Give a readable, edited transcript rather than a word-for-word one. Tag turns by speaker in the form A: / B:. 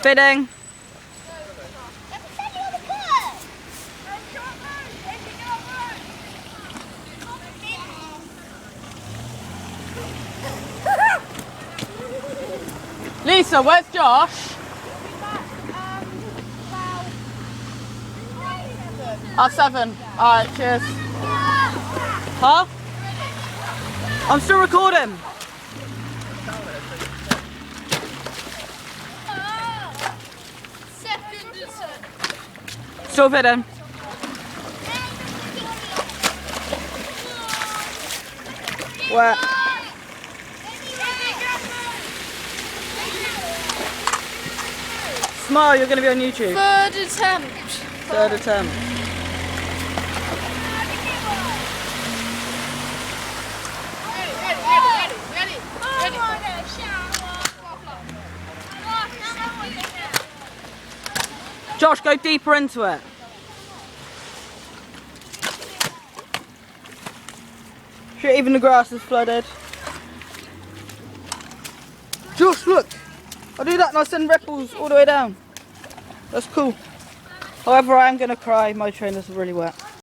A: Bidding. Lisa, where's Josh? At 7. Alright, cheers. Huh? I'm still recording. Still bidding. Where? Smile, you're going to be on YouTube.
B: Third attempt.
A: Third attempt. Josh, go deeper into it. Shit, even the grass is flooded. Josh, look! I do that and I send ripples all the way down. That's cool. However, I am going to cry. My trainers are really wet.